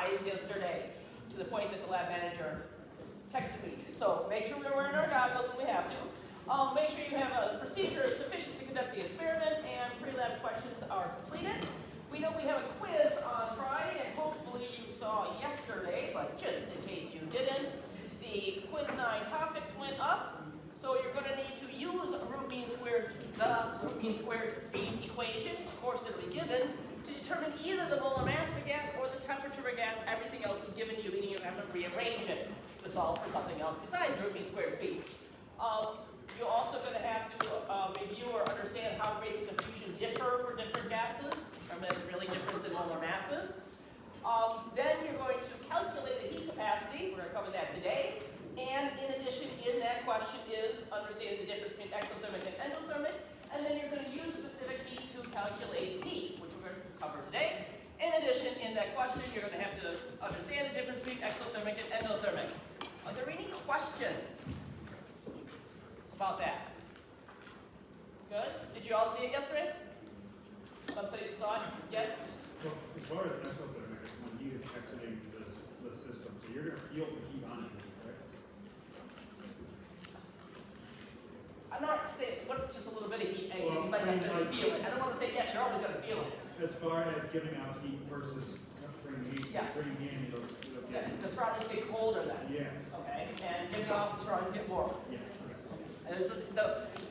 size yesterday, to the point that the lab manager texted me. So make sure we're wearing our goggles when we have to. Make sure you have a procedure sufficient to conduct the experiment, and pre-lab questions are completed. We know we have a quiz on Friday, and hopefully you saw yesterday, but just in case you didn't, the quiz 9 topics went up. So you're going to need to use the root mean squared speed equation, of course it'll be given, to determine either the molar mass of a gas or the temperature of a gas. Everything else is given you, meaning you have to rearrange it to solve for something else besides root mean squared speed. You're also going to have to review or understand how rates of diffusion differ for different gases. Remember, there's really difference in molar masses. Then you're going to calculate the heat capacity. We're going to cover that today. And in addition, in that question is understanding the difference between exothermic and endothermic. And then you're going to use specific heat to calculate heat, which we're going to cover today. In addition, in that question, you're going to have to understand the difference between exothermic and endothermic. Are there any questions about that? Good? Did you all see it yesterday? Somebody saw it? Yes? So as far as exothermic, it's when heat is exiting the system, so you're going to feel the heat on it, correct? I'm not saying, what if just a little bit of heat exiting, but necessarily feel it. I don't want to say, yes, you're always going to feel it. As far as giving out heat versus bringing heat, Yes. bringing in the Yeah, the straws get colder then. yeah, Okay? And giving off the straws get warmer. yeah. And there's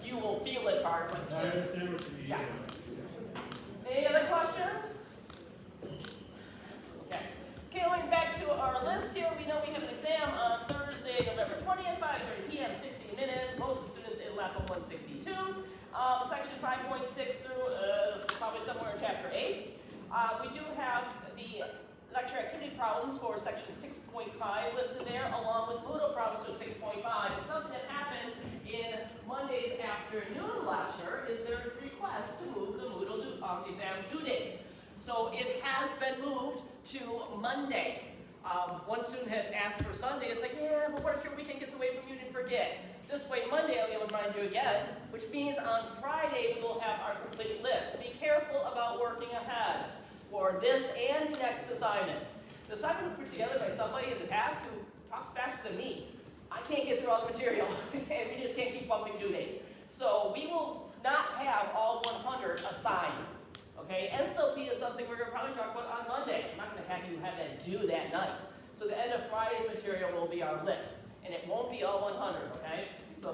you will feel it part, but I understand what you mean. Yeah. Any other questions? Okay. Going back to our list here, we know we have an exam on Thursday, November 20th, 5:30 p.m., 60 minutes. Most of the students in lab 162. Section 5.6 through probably somewhere in chapter 8. We do have the lecture activity problems for section 6.5 listed there, along with Moodle problems for 6.5. And something that happened in Monday's afternoon lecture is there is a request to move the Moodle exam due date. So it has been moved to Monday. One student had asked for Sunday. It's like, yeah, but what if your weekend gets away from you and you forget? This way, Monday I'll be able to remind you again, which means on Friday we will have our complete list. Be careful about working ahead for this and the next assignment. The assignment was put together by somebody in the past who talks faster than me. I can't get through all the material, and we just can't keep bumping due dates. So we will not have all 100 assigned. Okay, enthalpy is something we're going to probably talk about on Monday. I'm not going to have you have that due that night. So the end of Friday's material will be our list, and it won't be all 100. Okay, so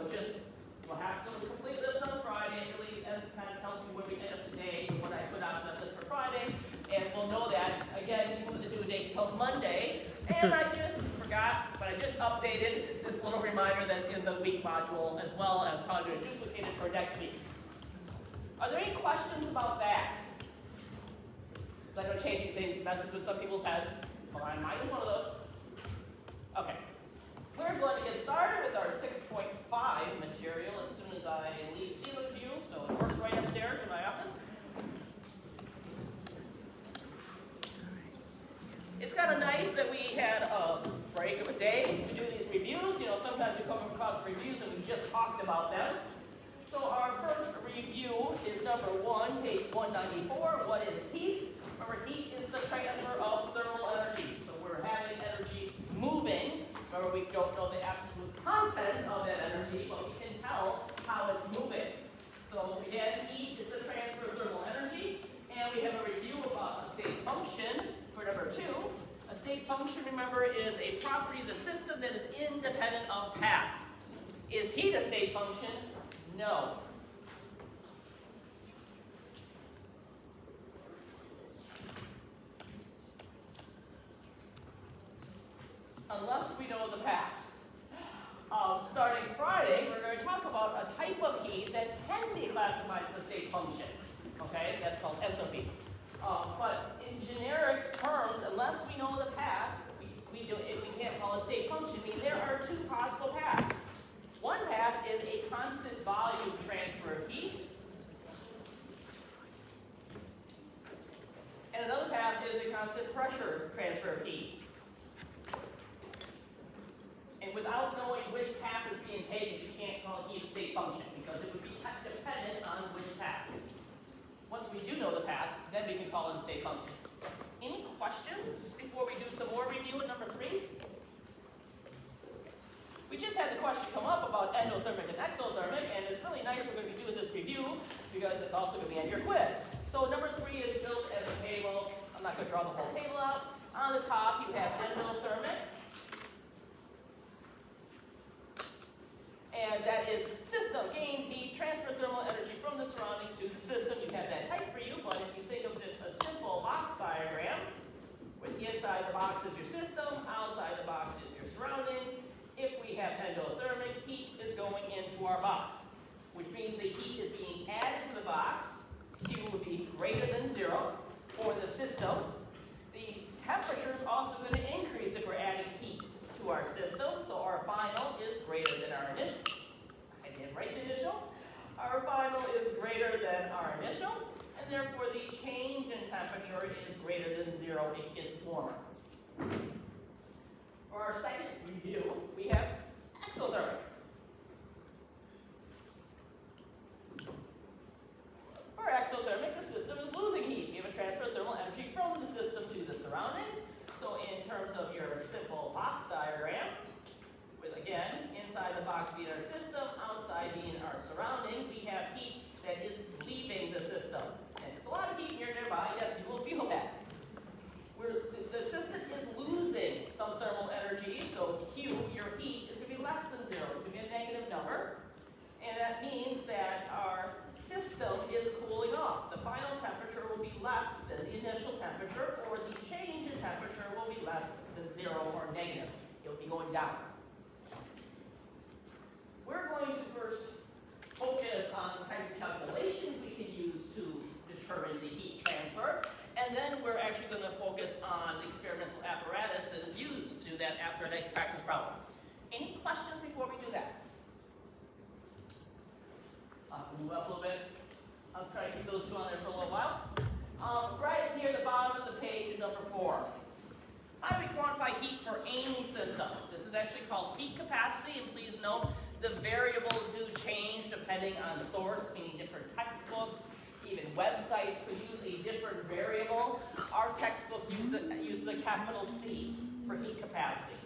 we'll have to complete list on Friday. It really kind of tells me where we end up today and what I put out on that list for Friday, and we'll know that again. We move the due date till Monday, and I just forgot, but I just updated this little reminder that's in the week module as well, and probably going to duplicate it for next week's. Are there any questions about that? I know changing things messes with some people's heads. Well, mine was one of those. Okay. We're going to get started with our 6.5 material as soon as I leave Stephen View. So it works right upstairs in my office. It's kind of nice that we had a break of a day to do these reviews. You know, sometimes we come across reviews and we just talked about them. So our first review is number 1, page 194. What is heat? Remember, heat is the transfer of thermal energy. So we're having energy moving. Remember, we don't know the absolute content of that energy, but we can tell how it's moving. So again, heat is the transfer of thermal energy. And we have a review about a state function for number 2. A state function, remember, is a property of the system that is independent of path. Is heat a state function? No. Unless we know the path. Starting Friday, we're going to talk about a type of heat that can be classified as a state function. Okay, that's called enthalpy. But in generic terms, unless we know the path, we can't call it a state function. I mean, there are 2 possible paths. One path is a constant volume transfer of heat, and another path is a constant pressure transfer of heat. And without knowing which path is being taken, you can't call heat a state function because it would be dependent on which path. Once we do know the path, then we can call it a state function. Any questions before we also going to be on your quiz. So number 3 is built as a table. I'm not going to draw the whole table out. On the top, you have endothermic. And that is system, gains heat, transfer thermal energy from the surroundings to the system. You have that type for you, but if you think of just a simple box diagram, with inside the box is your system, outside the box is your surroundings. If we have endothermic, heat is going into our box, which means the heat is being added to the box. Q would be greater than 0 for the system. The temperature is also going to increase if we're adding heat to our system, so our final is greater than our initial. I did write the initial. Our final is greater than our initial, and therefore the change in temperature is greater than 0. It gets warmer. For our second review, we have exothermic. For exothermic, the system is losing heat. We have a transfer of thermal energy from the system to the surroundings. So in terms of your simple box diagram, with again, inside the box being our system, outside being our surrounding, we have heat that is leaving the system. And if there's a lot of heat nearby, yes, you will feel that. The system is losing some thermal energy, so Q, your heat, is going to be less than 0. It's going to be a negative number. And that means that our system is cooling off. The final temperature will be less than the initial temperature, or the change in temperature will be less than 0 or negative. It will be going down. We're going to first focus on the types of calculations we can use to determine the heat transfer, and then we're actually going to focus on the experimental apparatus that is used to do that after a nice practice problem. Any questions before we do that? Move up a little bit. I'll try to keep those two on there for a little while. Right near the bottom of the page is number 4. How do we quantify heat for any system? This is actually called heat capacity, and please note the variables do change depending on source, meaning different textbooks, even websites could use a different variable. Our textbook uses a capital C for heat capacity.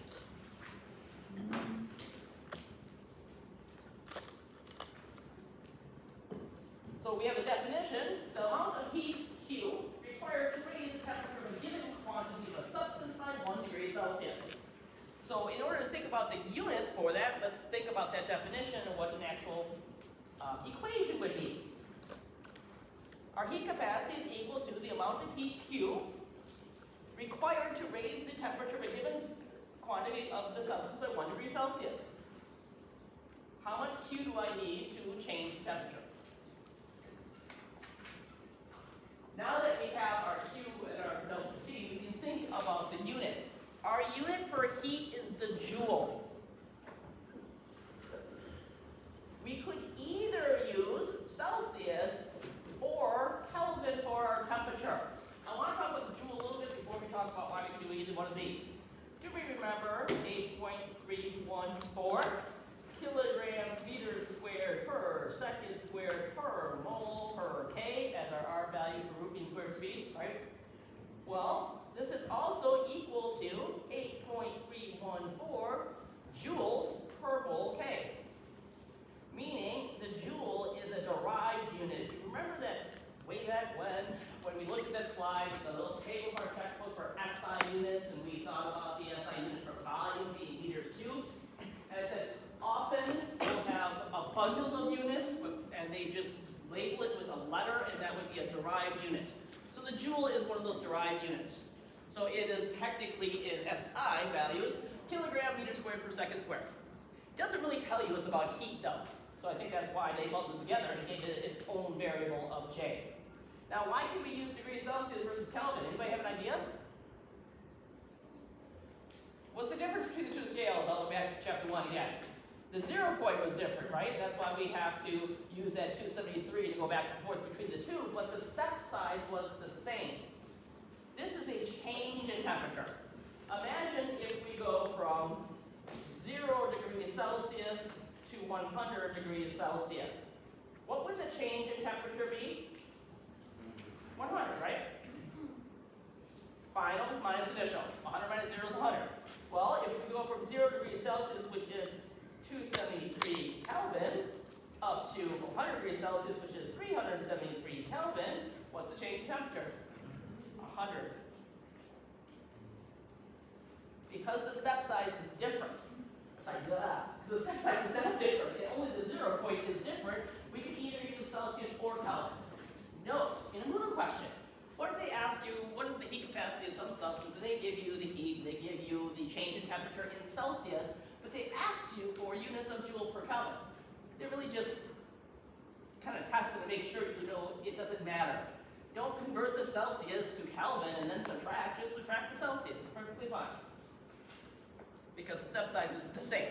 So we have a definition. The amount of heat, Q, required to raise the temperature of a given quantity of a substance by 1 degree Celsius. So in order to think about the units for that, let's think about that definition and what an actual equation would be. Our heat capacity is equal to the amount of heat Q required to raise the temperature of a given quantity of the substance by 1 degree Celsius. How much Q do I need to change temperature? Now that we have our Q and our delta T, we can think about the units. Our unit for heat is the joule. We could either use Celsius or Kelvin for our temperature. I want to talk about the joule a little bit before we talk about why we can do either one of these. Do we remember 8.314 kilograms meters squared per second squared per mole per K as our R value for root mean squared speed, right? Well, this is also equal to 8.314 joules per mole K. Meaning the joule is a derived unit. You remember that way back when we looked at that slide, the little table of our textbook for SI units, and we thought about the SI unit for volume being meters cubed. And it said, often we'll have a bundle of units, and they just label it with a letter, and that would be a derived unit. So the joule is one of those derived units. So it is technically in SI values, kilogram meter squared per second squared. It doesn't really tell you it's about heat though. So I think that's why they bundled them together and gave it its own variable of J. Now why can we use degrees Celsius versus Kelvin? Anybody have an idea? What's the difference between the two scales? I'll go back to chapter 1 again. The 0 point was different, right? That's why we have to use that 273 to go back and forth between the two, but the step size was the same. This is a change in temperature. Imagine if we go from 0 degrees Celsius to 100 degrees Celsius. What would the change in temperature be? 100, right? Final minus initial. 100 minus 0 is 100. Well, if we go from 0 degrees Celsius, which is 273 Kelvin, up to 100 degrees Celsius, which is 373 Kelvin, what's the change in temperature? 100. Because the step size is different, it's like, the step size is not different, and only the 0 point is different, we can either use Celsius or Kelvin. Note, in a Moodle question, what if they asked you, what is the heat capacity of some substance, and they give you the heat, they give you the change in temperature in Celsius, but they ask you for units of joule per Kelvin. They're really just kind of testing to make sure you know it doesn't matter. Don't convert the Celsius to Kelvin and then subtract, just subtract the Celsius, it's perfectly fine. Because the step size is the same.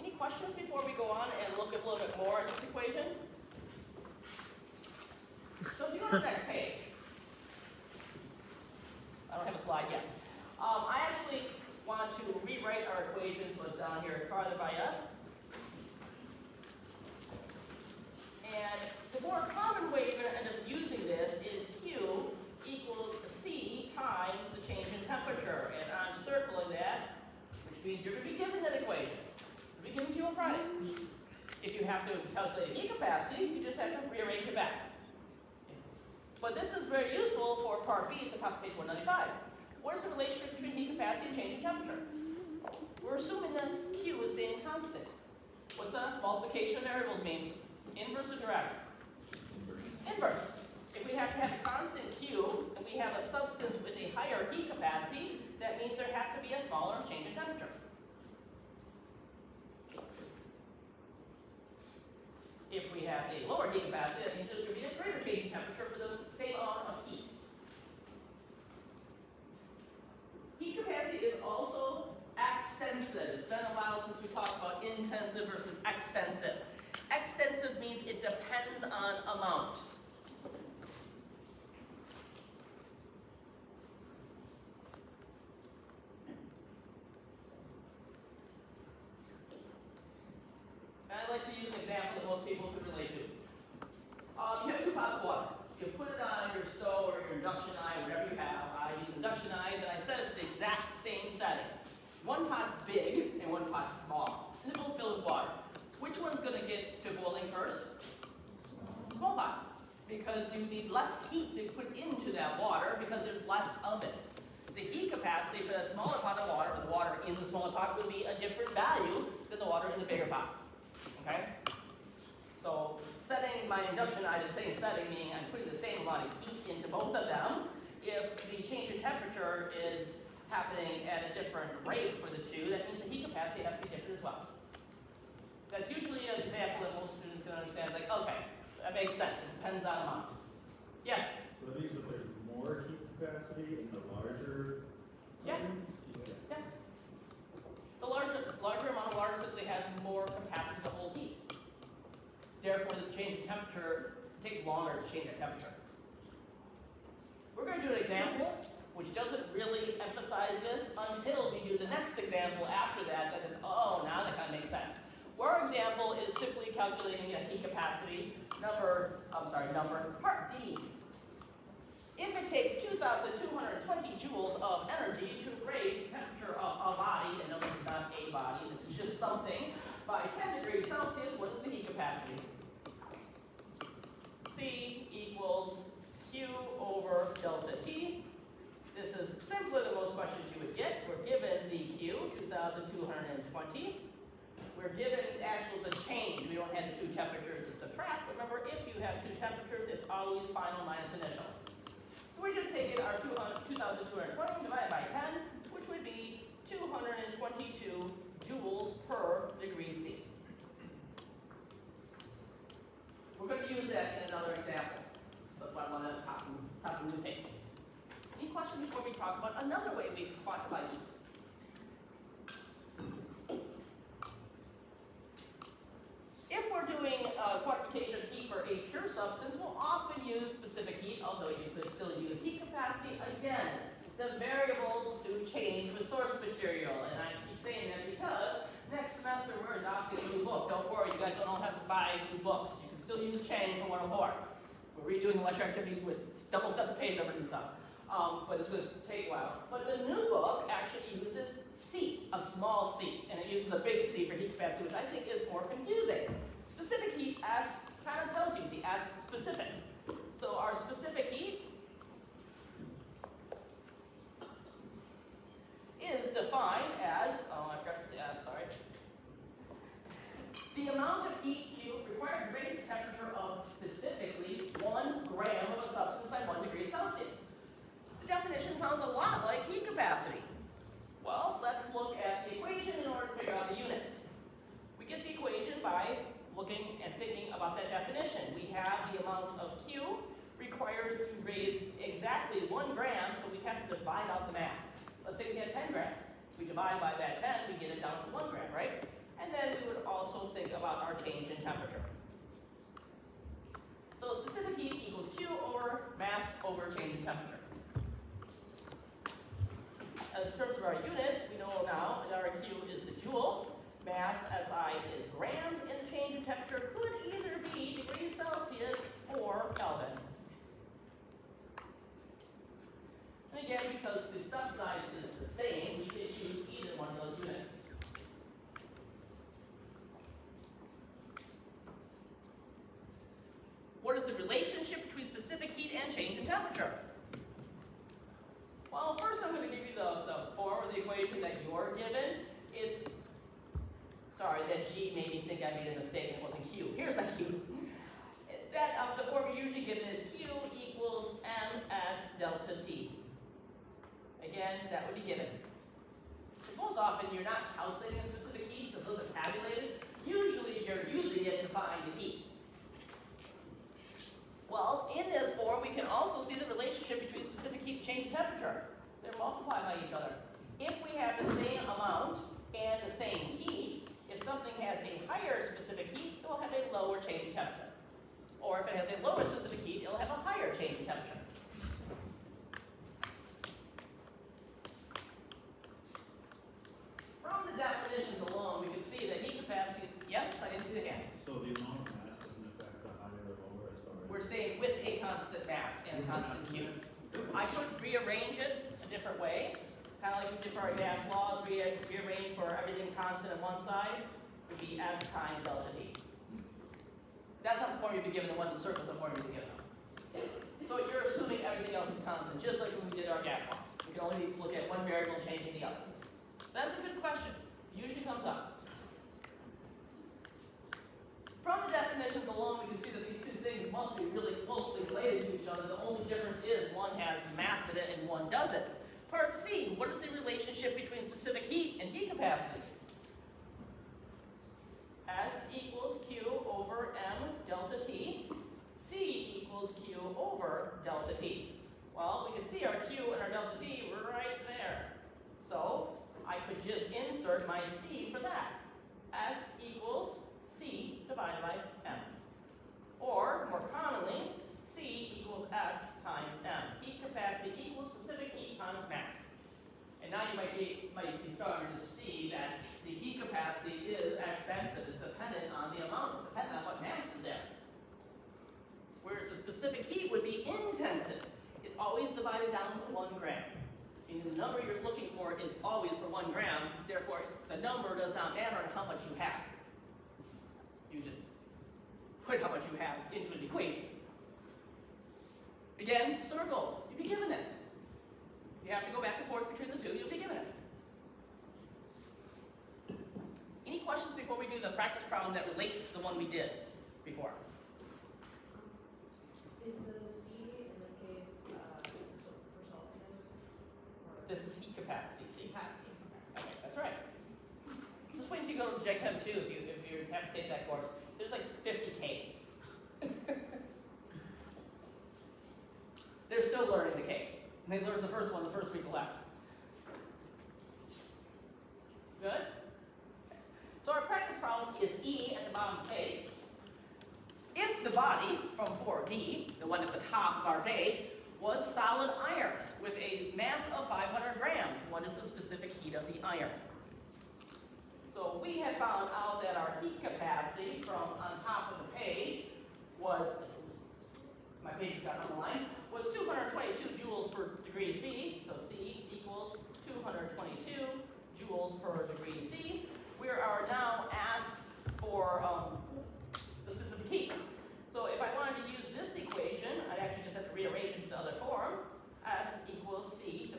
Any questions before we go on and look a little bit more at this equation? So if you go to the next page, I don't have a slide yet. I actually want to rewrite our equation so it's down here farther by us. And the more common way you're going to end up using this is Q equals C times the change in temperature. And I'm circling that, which means you're going to be given that equation. It'll be given to you on Friday. If you have to calculate heat capacity, you just have to rearrange it back. But this is very useful for part B at the top of page 195. What is the relationship between heat capacity and change in temperature? We're assuming that Q is staying constant. What's a multiplication of variables mean? Inverse or direct? Inverse. If we have to have a constant Q and we have a substance with a higher heat capacity, that means there has to be a smaller change in temperature. If we have a lower heat capacity, that means there's going to be a greater change in temperature for the same amount of heat. Heat capacity is also extensive. It's been a while since we talked about intensive versus extensive. Extensive means it depends on amount. And I like to use an example that most people could relate to. You have 2 pots of water. You put it on your stove or your induction eye, whatever you have. I use induction eyes, and I set it to the exact same setting. One pot's big and one pot's small, and they're both filled with water. Which one's going to get to boiling first? Small pot, because you need less heat to put into that water because there's less of it. The heat capacity for the smaller pot of water, or the water in the smaller pot, will be a different value than the water in the bigger pot. Okay? So setting my induction eye to the same setting, meaning I'm putting the same amount of heat into both of them. If the change in temperature is happening at a different rate for the two, that means the heat capacity has to be different as well. That's usually an example that most students can understand. Like, okay, that makes sense. It depends on amount. Yes? So that means that there's more heat capacity in the larger. Yeah. Yeah. The larger amount of water simply has more capacity to hold heat. Therefore, the change in temperature takes longer to change that temperature. We're going to do an example which doesn't really emphasize this until we do the next example after that. Then, oh, now that kind of makes sense. Our example is simply calculating a heat capacity part D. If it takes 2,220 joules of energy to raise the temperature of a body, and no, this is not a body, this is just something, by 10 degrees Celsius, what is the heat capacity? C equals Q over delta T. This is simpler than most questions you would get. We're given the Q, 2,220. We're given actually the change. We don't have the 2 temperatures to subtract. But remember, if you have 2 temperatures, it's always final minus initial. So we're just taking our 2,220 divided by 10, which would be 222 joules per degree C. We're going to use that in another example. So that's why I wanted to top of the new page. Any questions before we talk about another way we can quantify heat? If we're doing quantification of heat for a pure substance, we'll often use specific heat, although you could still use heat capacity. Again, the variables do change with source material, and I keep saying that because next semester we're adopting a new book. Don't worry, you guys don't all have to buy new books. You can still use Chang from 104. We're redoing lecture activities with double sets of page numbers and stuff. But it's going to take a while. But the new book actually uses C, a small c, and it uses a big C for heat capacity, which I think is more confusing. Specific heat, S kind of tells you the S specific. So our specific heat is defined as, oh, I forgot the S, sorry. The amount of heat Q required to raise the temperature of specifically 1 gram of a substance by 1 degree Celsius. The definition sounds a lot like heat capacity. Well, let's look at the equation in order to figure out the units. We get the equation by looking and thinking about that definition. We have the amount of Q required to raise exactly 1 gram, so we have to divide out the mass. Let's say we had 10 grams. We divide by that 10, we get it down to 1 gram, right? And then we would also think about our change in temperature. So specific heat equals Q over mass over change in temperature. As terms of our units, we know now that our Q is the joule, mass SI is grams, and the change in temperature could either be degrees Celsius or Kelvin. And again, because the step size is the same, we could use either one of those units. What is the relationship between specific heat and change in temperature? Well, first I'm going to give you the form of the equation that you're given. It's, sorry, that G made me think I made a mistake and it wasn't Q. Here's my Q. The form you're usually given is Q equals ms delta T. Again, that would be given. Most often you're not calculating a specific heat because those are tabulated. Usually you're using it to find the heat. Well, in this form, we can also see the relationship between specific heat and change in temperature. They're multiplied by each other. If we have the same amount and the same heat, if something has a higher specific heat, it will have a lower change in temperature. Or if it has a lower specific heat, it will have a higher change in temperature. From the definitions alone, we can see that heat capacity, yes, I didn't see the hand. So the amount of mass doesn't affect the higher or lower as far as. We're saying with a constant mass and a constant Q. I could rearrange it a different way, kind of like we did for our gas laws, rearrange for everything constant on one side, would be S times delta T. That's not the form you'd be given, the one in the circle is the form you'd be given. So you're assuming everything else is constant, just like when we did our gas laws. We can only look at one variable changing the other. That's a good question. Usually comes up. From the definitions alone, we can see that these two things must be really closely related to each other. The only difference is one has mass in it and one doesn't. Part C, what is the relationship between specific heat and heat capacity? S equals Q over M delta T. C equals Q over delta T. Well, we can see our Q and our delta T right there. So I could just insert my C for that. S equals C divided by M. Or, more commonly, C equals S times M. Heat capacity equals specific heat times mass. And now you might be starting to see that the heat capacity is extensive. It's dependent on the amount. It's dependent on what mass is there. Whereas the specific heat would be intensive. It's always divided down to 1 gram. And the number you're looking for is always for 1 gram. Therefore, the number does not matter how much you have. You just put how much you have into an equation. Again, circle. You'll be given it. You have to go back and forth between the two. You'll be given it. Any questions before we do the practice problem that relates to the one we did before? Is the C in this case for Celsius? Or This is heat capacity. See? capacity? Okay, that's right. Just wait until you go to Gen Chem 2 if you have to take that course. There's like 50 Ks. They're still learning the Ks. And they learned the first one the first week of labs. Good? So our practice problem is E at the bottom page. If the body from 4D, the one at the top of our page, was solid iron with a mass of 500 grams, what is the specific heat of the iron? So we had found out that our heat capacity from on top of the page was, my page has got underlined, was 222 joules per degree C. So C equals 222 joules per degree C. We are now asked for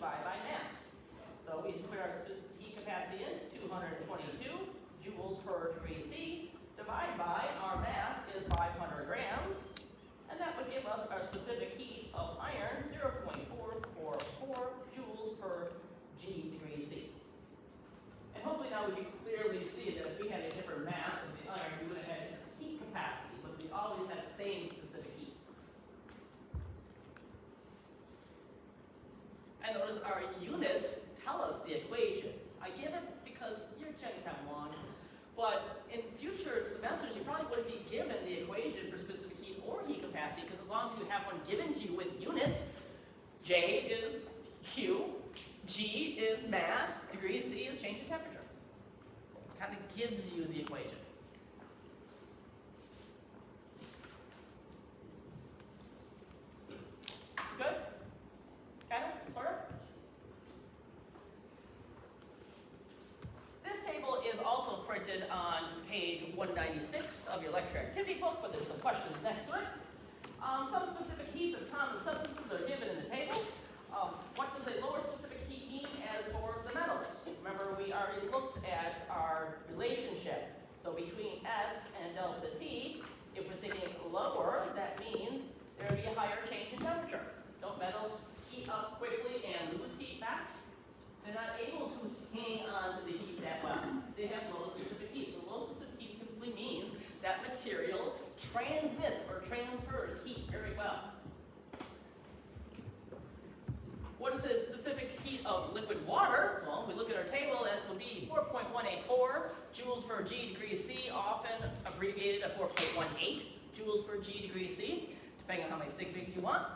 divided by mass. So we put our heat capacity in, 222 joules per degree C, divided by our mass is 500 grams, and that would give us our specific heat of iron, 0.444 joules per G degree C. And hopefully now we can clearly see that if we had a different mass of the iron, we would have had different heat capacity, but we always had the same specific heat. And notice our units tell us the equation. I give it because you're Gen Chem 1, but in future semesters you probably wouldn't be given the equation for specific heat or heat capacity, because as long as you have one given to you with units, J is Q, G is mass, degree C is change in temperature. It kind of gives you the equation. Good? Kind of? Sort of? This table is also printed on page 196 of your lecture activity book, but there's some questions next to it. Some specific heats of common substances are given in the table. What does a lower specific heat mean as for the metals? Remember, we already looked at our relationship. So between S and delta T, if we're thinking lower, that means there would be a higher change in temperature. Don't metals heat up quickly and lose heat fast? They're not able to hang on to the heat that well. They have low specific heat. So low specific heat simply means that material transmits or transfers heat very well. What is the specific heat of liquid water? Well, if we look at our table, it will be 4.184 joules per G degree C, often abbreviated at 4.18 joules per G degree C, depending on how many sig figs you want.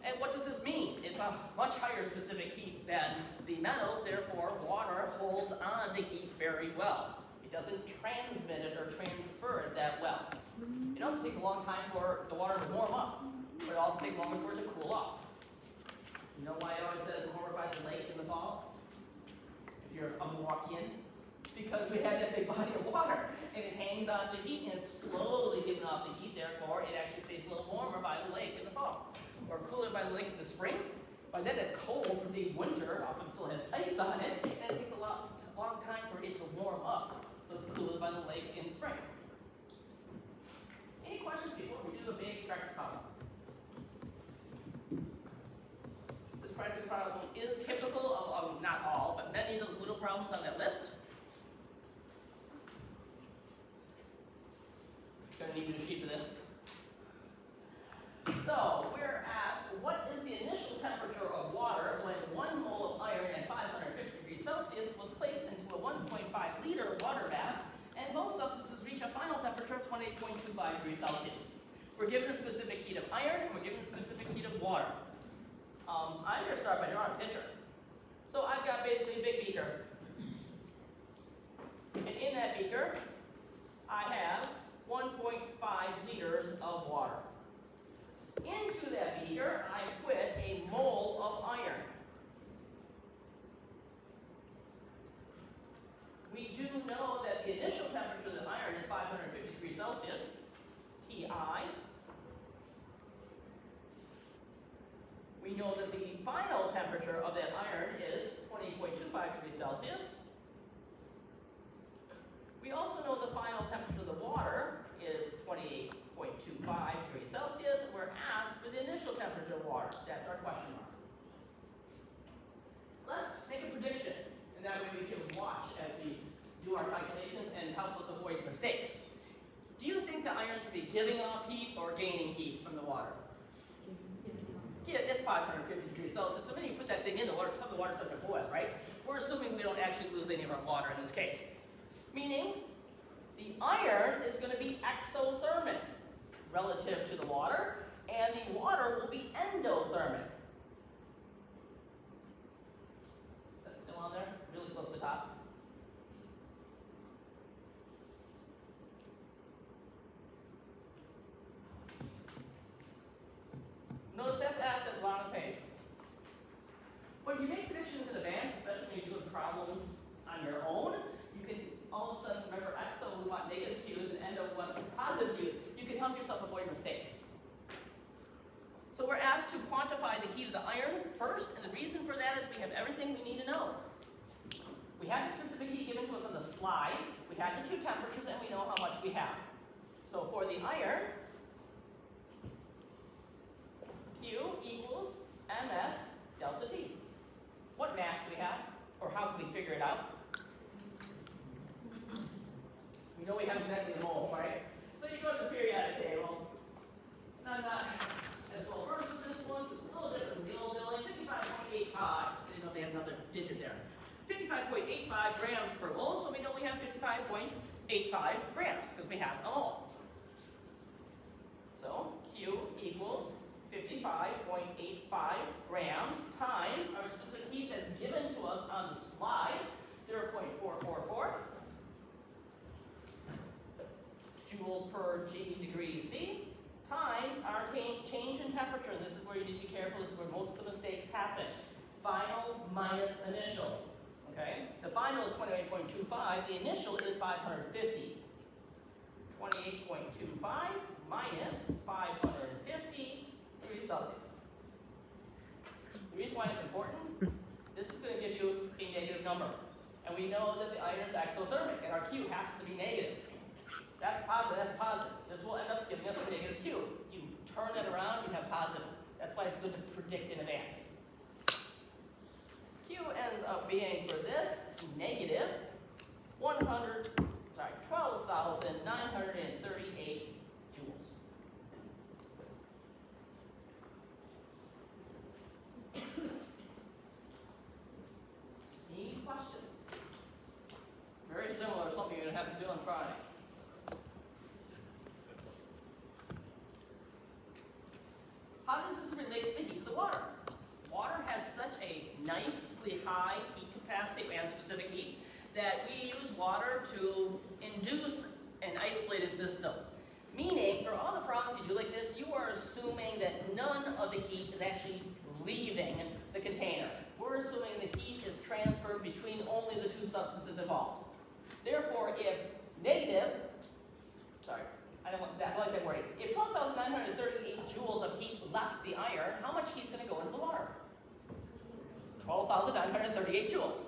And what does this mean? It's a much higher specific heat than the metals, therefore water holds on to heat very well. It doesn't transmit it or transfer it that well. It also takes a long time for the water to warm up, but it also takes longer for it to cool off. You know why I always said warmer by the lake in the fall? If you're a Milwaukeean? Because we had that big body of water, and it hangs on to the heat, and it's slowly giving off the heat, therefore it actually stays a little warmer by the lake in the fall. Or cooler by the lake in the spring. By then it's cold from deep winter, often still has ice on it, and it takes a long time for it to warm up. So it's cooler by the lake in the spring. Any questions before we do the big practice problem? This practice problem is typical of not all, but many of those little problems on that list. Gonna need a sheet for this. So, we're asked, what is the initial temperature of water when 1 mole of iron at 550 degrees Celsius was placed into a 1.5 liter water bath, and both substances reach a final temperature of 28.25 degrees Celsius. We're given a specific heat of iron, and we're given a specific heat of water. I'm going to start by drawing a picture. So I've got basically a big beaker. And in that beaker, I have 1.5 liters of water. Into that beaker, I put a mole of iron. We do know that the initial temperature of the iron is 550 degrees Celsius, Ti. We know that the final temperature of that iron is 20.25 degrees Celsius. We also know the final temperature of the water is 28.25 degrees Celsius. We're asked for the initial temperature of water. That's our question mark. Let's make a prediction, and that way we can watch as we do our calculations and help us avoid mistakes. Do you think the iron's going to be giving off heat or gaining heat from the water? Yeah, it's 550 degrees Celsius. So when you put that thing in the water, some of the water starts to boil, right? We're assuming we don't actually lose any of our water in this case. Meaning, the iron is going to be exothermic relative to the water, and the water will be endothermic. Is that still on there? Really close to the top. Notice that's asked at the bottom of the page. When you make predictions in advance, especially when you're doing problems on your own, you can all of a sudden remember exo we want negative Q's and endo we want positive Q's. You can help yourself avoid mistakes. So So we're asked to quantify the heat of the iron first, and the reason for that is we have everything we need to know. We have the specific heat given to us on the slide, we have the two temperatures, and we know how much we have. So for the iron, Q equals MS delta T. What mass do we have? Or how can we figure it out? We know we have exactly a mole, right? So you go to the periodic table, and I'm not as well versed with this one, so it's a little different from the old building, 55.85. I didn't know they had another digit there. 55.85 grams per mole, so we know we have 55.85 grams, because we have a mole. So Q equals 55.85 grams times our specific heat that's given to us on the slide, 0.444 joules per G degrees C, times our change in temperature. And this is where you need to be careful. This is where most of the mistakes happen. Final minus initial. Okay? The final is 28.25. The initial is 550. 28.25 minus 550 degrees Celsius. The reason why it's important, this is going to give you a negative number. And we know that the iron is exothermic, and our Q has to be negative. That's positive, that's positive. This will end up giving us a negative Q. You turn that around, you have positive. That's why it's good to predict in advance. Q ends up being, for this, negative 12,938 joules. Any questions? Very similar to something you're going to have to do on Friday. How does this relate to the heat of the water? Water has such a nicely high heat capacity and specific heat that we use water to induce an isolated system. Meaning, for all the problems you do like this, you are assuming that none of the heat is actually leaving the container. We're assuming the heat is transferred between only the two substances involved. Therefore, if negative, I don't like that wording. If 12,938 joules of heat left the iron, how much heat is going to go into the water? 12,938 joules.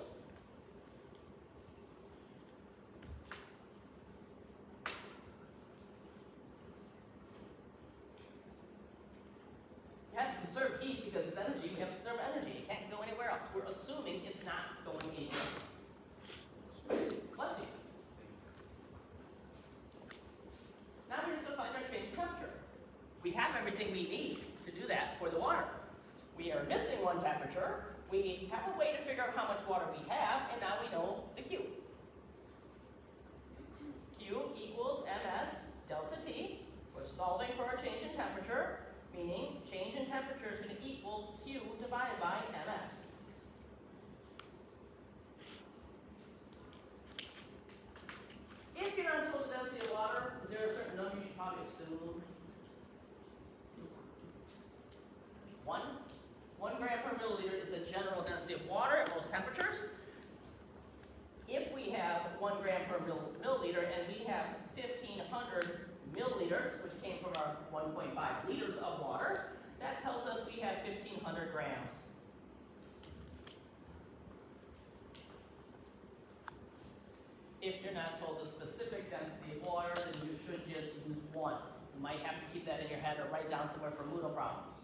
You have to conserve heat because it's energy. We have to conserve energy. It can't go anywhere else. We're assuming it's not going anywhere else. Bless you. Now we're just going to find our change in temperature. We have everything we need to do that for the water. We are missing one temperature. We have a way to figure out how much water we have, and now we know the Q. Q equals MS delta T. We're solving for our change in temperature, meaning change in temperature is going to equal Q divided by MS. If you're not told the density of water, is there a certain number you should probably assume? 1 gram per milliliter is the general density of water at most temperatures. If we have 1 gram per milliliter and we have 1,500 milliliters, which came from our 1.5 liters of water, that tells us we have 1,500 grams. If you're not told the specific density of water, then you should just use 1. You might have to keep that in your head or write down somewhere for Moodle problems.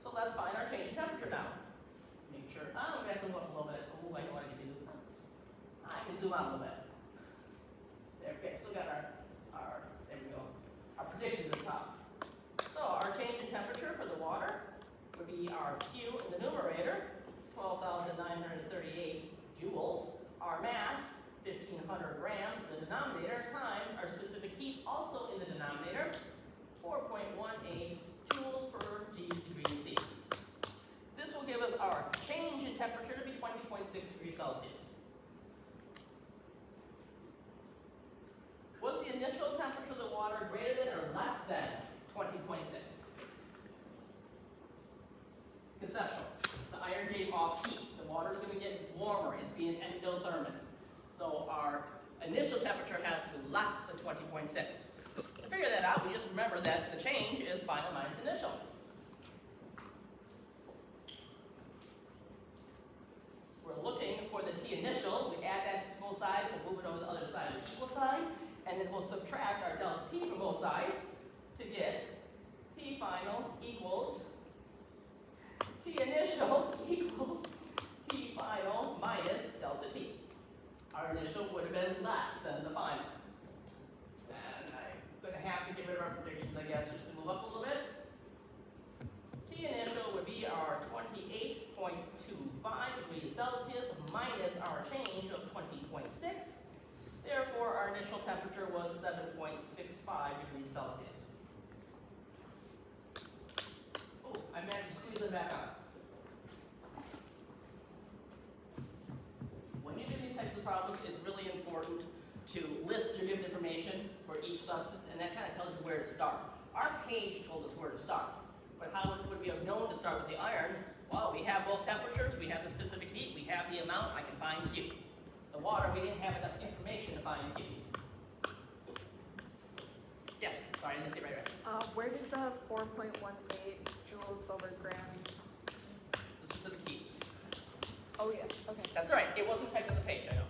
So let's find our change in temperature now. Make sure, I'm going to move up a little bit. Oh, I know what I can do. I can zoom out a little bit. There, okay, still got there we go. Our predictions at the top. So our change in temperature for the water would be our Q in the numerator, 12,938 joules. Our mass, 1,500 grams in the denominator, times our specific heat, also in the denominator, 4.18 joules per G degrees C. This will give us our change in temperature to be 20.6 degrees Celsius. Was the initial temperature of the water greater than or less than 20.6? Conceptual. The iron gave off heat. The water is going to get warmer. It's being endothermic. So our initial temperature has to be less than 20.6. figure that out, we just remember that the change is final minus initial. We're looking for the T initial, we add that to both sides, we'll move it over the other side of the equal sign, and then we'll subtract our delta T from both sides to get T final equals T initial equals T final minus delta T. Our initial would have been less than the final. And I'm gonna have to give it our predictions, I guess, just to move up a little bit. T initial would be our 28.25 degrees Celsius minus our change of 20.6. Therefore, our initial temperature was 7.65 degrees Celsius. Oh, I managed to squeeze it back on. When you do these types of problems, it's really important to list your given information for each substance, and that kind of tells you where to start. Our page told us where to start, but how would we have known to start with the iron? Well, we have both temperatures, we have the specific heat, we have the amount, I can find Q. The water, we didn't have enough information to find Q. Yes, sorry, I didn't see it right away. Where did the 4.18 joules over grams? The specific heat. Oh, yes, okay, That's right, it wasn't typed on the page, I know.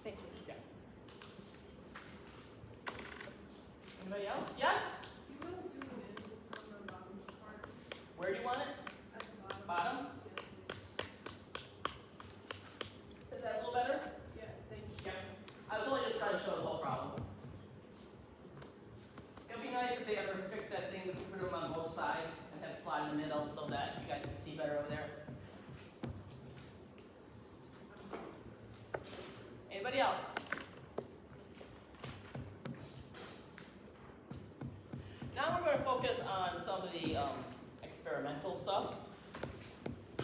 thank you. Yeah. Anybody else? Yes? You want to zoom in just on the bottom part Where do you want it? at the bottom? Bottom? Is that a little better? Yes, thank you. Yeah. I was only just trying to show the whole problem. It would be nice if they ever fix that thing, that we put them on both sides and have a slide in the middle so that you guys can see better over there. Anybody else? Now we're going to focus on some of the experimental stuff.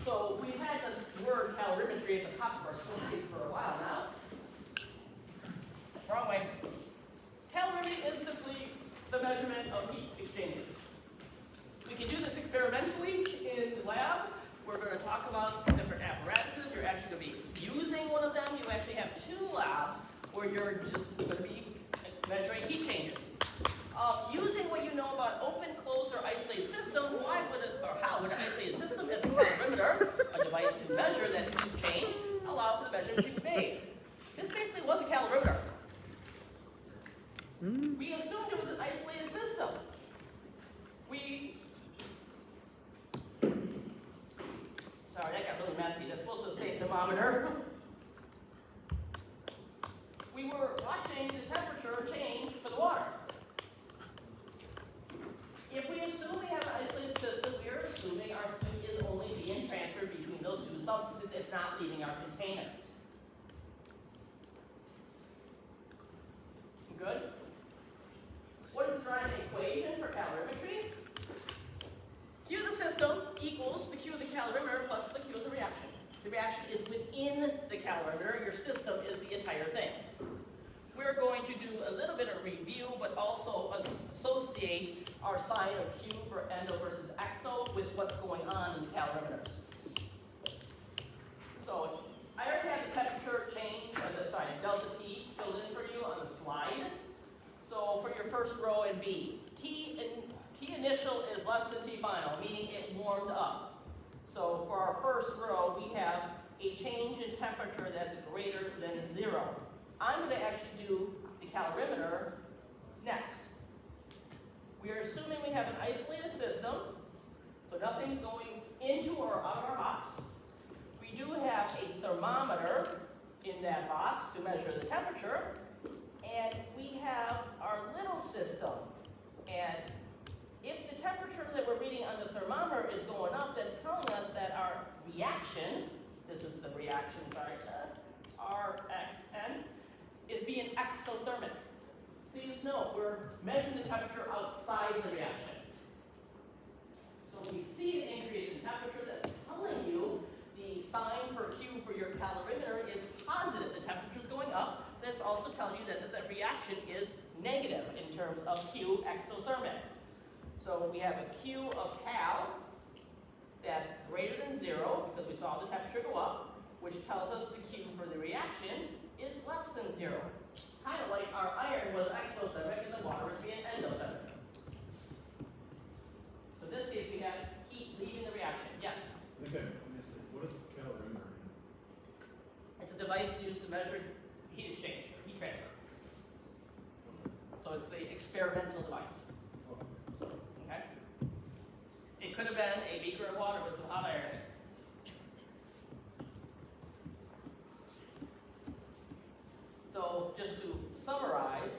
So we've had the word calorimetry at the top of our slides for a while now. Wrong way. Calorimetry is simply the measurement of heat exchangers. We can do this experimentally in the lab. We're going to talk about different apparatuses. You're actually going to be using one of them. You actually have two labs where you're just going to be measuring heat changes. Using what you know about open, closed, or isolated system, why would it, or how would an isolated system as a calorimeter, a device to measure that heat change, allow for the measurement to be made? This basically was a calorimeter. We assumed it was an isolated system. Sorry, that got really messy. That's supposed to say thermometer. We were watching the temperature change for the water. If we assume we have an isolated system, we are assuming our fluid is only being transferred between those two substances. It's not leaving our container. Good? What is the driving equation for calorimetry? Q of the system equals the Q of the calorimeter plus the Q of the reaction. The reaction is within the calorimeter. Your system is the entire thing. We're going to do a little bit of review, but also associate our sign of Q for endo versus exo with what's going on in the calorimeters. So I already have the temperature change, delta T filled in for you on the slide. So for your first row in B, T initial is less than T final, meaning it warmed up. So for our first row, we have a change in temperature that's greater than 0. I'm going to actually do the calorimeter next. We are assuming we have an isolated system, so nothing's going into or out of our box. We do have a thermometer in that box to measure the temperature, and we have our little system. And if the temperature that we're reading on the thermometer is going up, that's telling us that our reaction, this is the reaction, RXN, is being exothermic. Please note, we're measuring the temperature outside the reaction. So when we see an increase in temperature, that's telling you the sign for Q for your calorimeter is positive. The temperature is going up. That's also telling you that the reaction is negative in terms of Q exothermic. So we have a Q of cal that's greater than 0 because we saw the temperature go up, which tells us the Q for the reaction is less than 0. Kind of like our iron was exothermic and the water was being endothermic. device used to measure heat exchange or heat transfer. So it's the experimental device. Okay? It could have been a beaker of water with some hot air in it. So just to summarize,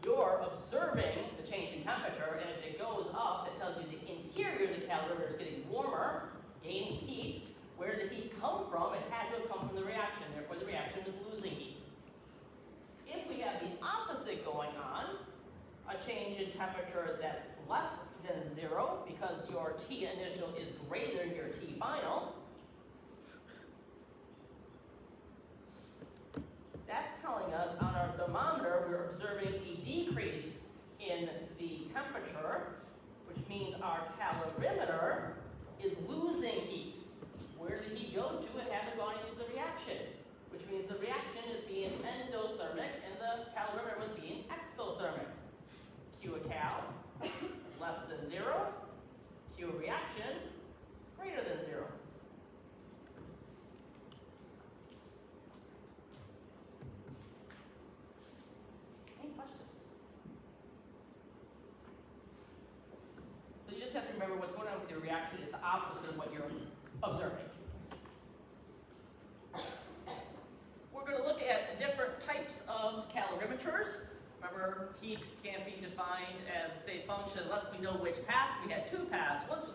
you're observing the change in temperature, and if it goes up, it tells you the interior of the calorimeter is getting warmer, gaining heat. Where did the heat come from? It had to have come from the reaction, therefore the reaction was losing heat. If we have the opposite going on, a change in temperature that's less than 0, because your T initial is greater than your T final, that's telling us on our thermometer we're observing a decrease in the temperature, which means our calorimeter is losing heat. Where did heat go to? It hasn't gone into the reaction, which means the reaction is being endothermic and the calorimeter was being exothermic. Q a cal, less than 0. Q a reaction, greater than 0. Any questions? So you just have to remember what's going on with your reaction is opposite of what you're observing. We're going to look at different types of calorimeters. Remember, heat can't be defined as a state function unless we know which path. We had two paths. One was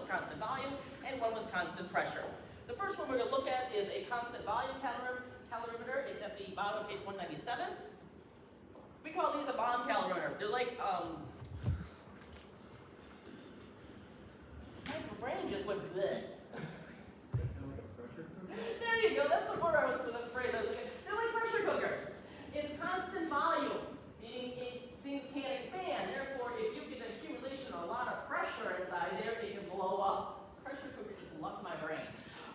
constant volume, and one was constant pressure. The first one we're going to look at is a constant volume calorimeter. It's at the bottom of page 197. We call these a bomb calorimeter. They're like, my brain just went bleh. Like a pressure cooker? There you go, that's the word I was the phrase I was looking. They're like pressure cookers. It's constant volume, meaning things can't expand. Therefore, if you get an accumulation of a lot of pressure inside there, it can blow up. Pressure cooker just left my brain.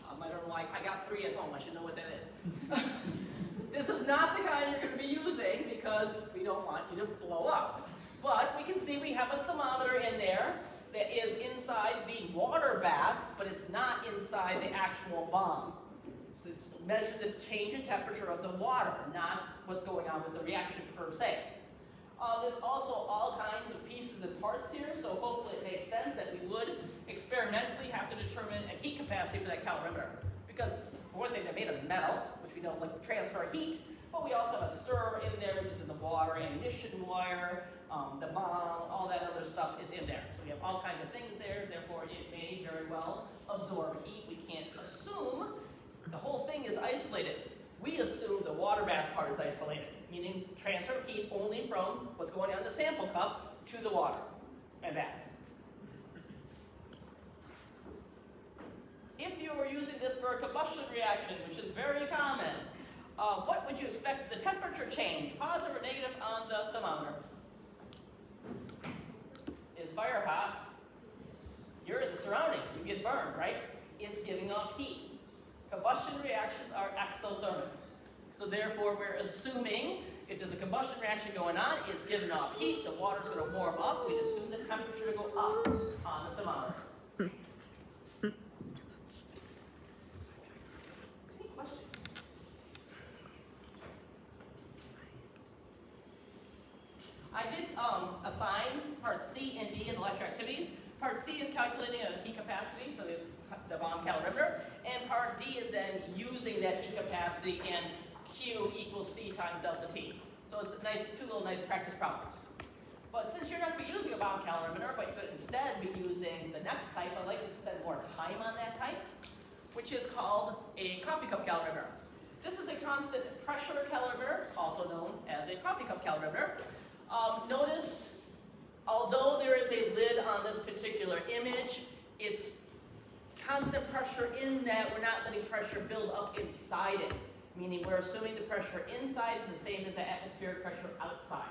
I don't know why. I got 3 at home. I should know what that is. This is not the kind you're going to be using because we don't want you to blow up. But we can see we have a thermometer in there that is inside the water bath, but it's not inside the actual bomb. So it's measuring the change in temperature of the water, not what's going on with the reaction per se. There's also all kinds of pieces and parts here, so hopefully it makes sense that we would experimentally have to determine a heat capacity for that calorimeter. Because for one thing, they're made of metal, which we don't like to transfer heat, but we also have a stir in there, which is in the water, ammunition wire, the bomb, all that other stuff is in there. So we have all kinds of things there, therefore it may very well absorb heat. We can't assume the whole thing is isolated. We assume the water bath part is isolated, meaning transfer of heat only from what's going on in the sample cup to the water, and back. If you were using this for a combustion reaction, which is very common, what would you expect the temperature change, positive or negative, on the thermometer? Is fire hot? You're in the surroundings, you get burned, right? It's giving off heat. Combustion reactions are exothermic. So therefore, we're assuming if there's a combustion reaction going on, it's giving off heat, the water's going to warm up, we'd assume the temperature to go up on the thermometer. Any questions? I did assign parts C and D in electroactivities. Part C is calculating a heat capacity for the bomb calorimeter, and part D is then using that heat capacity in Q equals C times delta T. So it's nice, two little nice practice problems. But since you're not going to be using a bomb calorimeter, but you could instead be using the next type, I'd like to spend more time on that type, which is called a coffee cup calorimeter. This is a constant pressure calorimeter, also known as a coffee cup calorimeter. Notice, although there is a lid on this particular image, it's constant pressure in that we're not letting pressure build up inside it, meaning we're assuming the pressure inside is the same as the atmospheric pressure outside.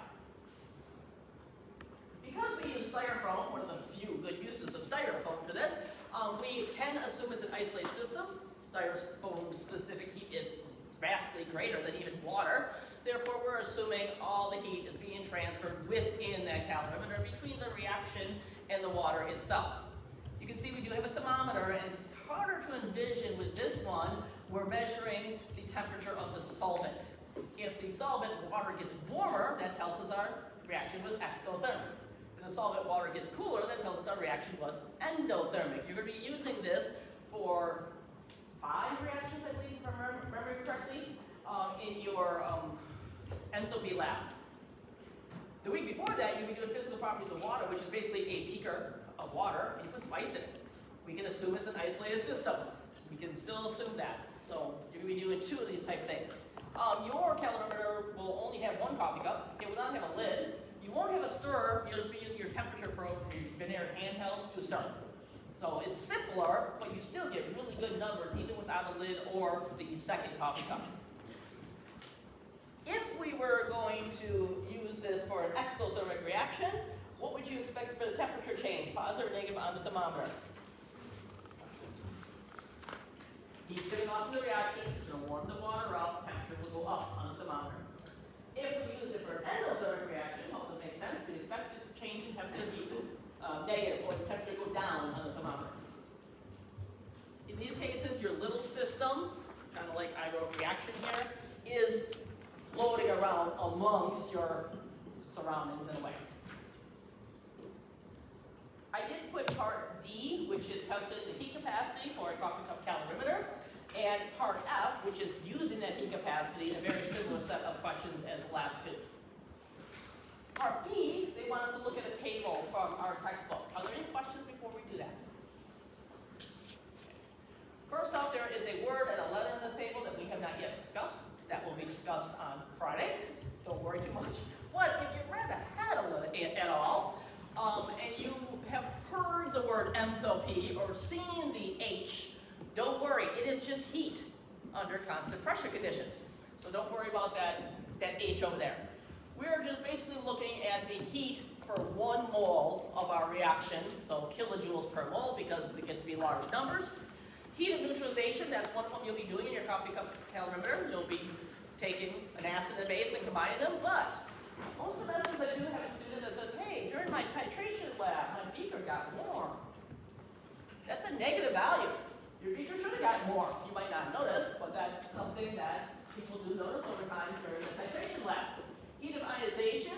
Because we use styrofoam, one of the few good uses of styrofoam for this, we can assume it's an isolated system. Styrofoam specific heat is vastly greater than even water. Therefore, we're assuming all the heat is being transferred within that calorimeter between the reaction and the water itself. You can see we do have a thermometer, and it's harder to envision with this one we're measuring the temperature of the solvent. If the solvent water gets warmer, that tells us our reaction was exothermic. If the solvent water gets cooler, that tells us our reaction was endothermic. You're going to be using this for 5 reactions, I believe, if I remember correctly, in your enthalpy lab. The week before that, you'll be doing physical properties of water, which is basically a beaker of water, and you put spice in it. We can assume it's an isolated system. We can still assume that. So you're going to be doing 2 of these type of things. Your calorimeter will only have 1 coffee cup. It will not have a lid. You won't have a stirrer. You'll just be using your temperature probe from your Vanair handhelds to stir. So it's simpler, but you still get really good numbers even without a lid or the second coffee cup. If we were going to use this for an exothermic reaction, what would you expect for the temperature change, positive or negative on the thermometer? Heat's getting off of the reaction, it's going to warm the water up, temperature will go up on the thermometer. If we used it for an endothermic reaction, hopefully it makes sense, we'd expect the change in temperature to be negative, or the temperature to go down on the thermometer. In these cases, your little system, kind of like I wrote reaction here, is floating around amongst your surroundings in a way. I did put part D, which is calculating the heat capacity for a coffee cup calorimeter, and part F, which is using that heat capacity, a very similar set of questions as the last 2. Part E, they want us to look at a table from our textbook. Are there any questions before we do that? First off, there is a word and a letter in this table that we have not yet discussed. That will be discussed on Friday. Don't worry too much. But if you read ahead a little at all, and you have heard the word enthalpy or seen the H, don't worry. It is just heat under constant pressure conditions. So don't worry about that H over there. We're just basically looking at the heat for 1 mole of our reaction, so kilojoules per mole because it gets to be large numbers. Heat of neutralization, that's one of them you'll be doing in your coffee cup calorimeter. You'll be taking an acid and a base and combining them, but most semesters I do have a student that says, hey, during my titration lab, my beaker got warm. That's a negative value. Your beaker should have gotten warm. You might not notice, but that's something that people do notice over time during the titration lab. Heat of ionization,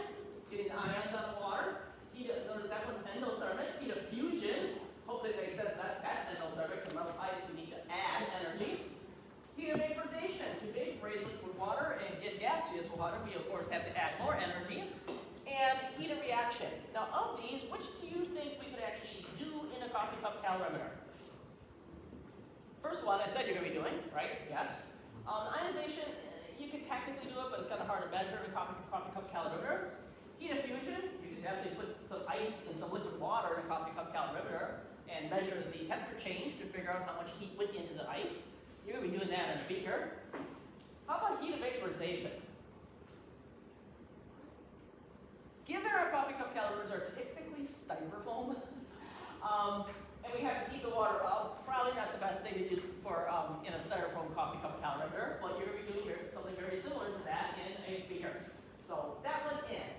getting the ions out of water. Notice that one's endothermic. Heat of fusion, hopefully it makes sense that that's endothermic. To melt ice, we need to add energy. Heat of vaporization, to vaporize liquid water and get gaseous water, we of course have to add more energy. And heat of reaction. Now of these, which do you think we could actually do in a coffee cup calorimeter? First one, I said you're going to be doing, right? Yes. Ionization, you could technically do it, but it's kind of hard to measure in a coffee cup calorimeter. Heat of fusion, you could definitely put some ice and some liquid water in a coffee cup calorimeter and measure the temperature change to figure out how much heat went into the ice. You're going to be doing that in a beaker. How about heat of vaporization? Given our coffee cup calorimeters are typically styrofoam, and we have to heat the water up, probably not the best thing to use for in a styrofoam coffee cup calorimeter, but you're going to be doing something very similar to that in a beaker. So that went in.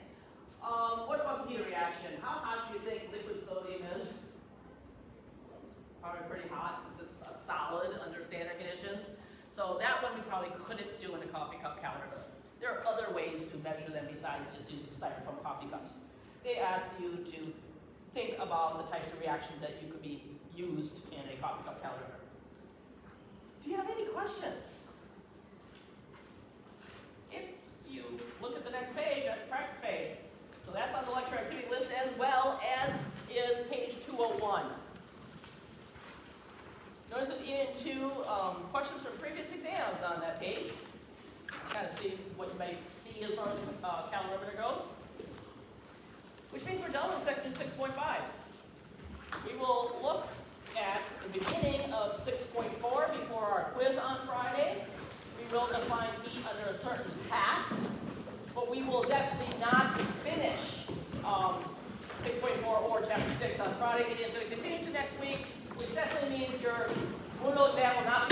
What about the heat of reaction? How hot do you think liquid sodium is? Probably pretty hot since it's a solid under standard conditions. So that one we probably couldn't do in a coffee cup calorimeter. There are other ways to measure them besides just using styrofoam coffee cups. They ask you to think about the types of reactions that you could be used in a coffee cup calorimeter. Do you have any questions? If you look at the next page, that's the practice page. So that's on the lecture activity list as well as is page 201. Notice there's even 2 questions from previous exams on that page. Kind of see what you might see as far as calorimeter goes. Which means we're done with section 6.5. We will look at the beginning of 6.4 before our quiz on Friday. We will define heat under a certain path, but we will definitely not finish 6.4 or chapter 6 on Friday. It is going to continue to next week, which definitely means your Moodle exam will not be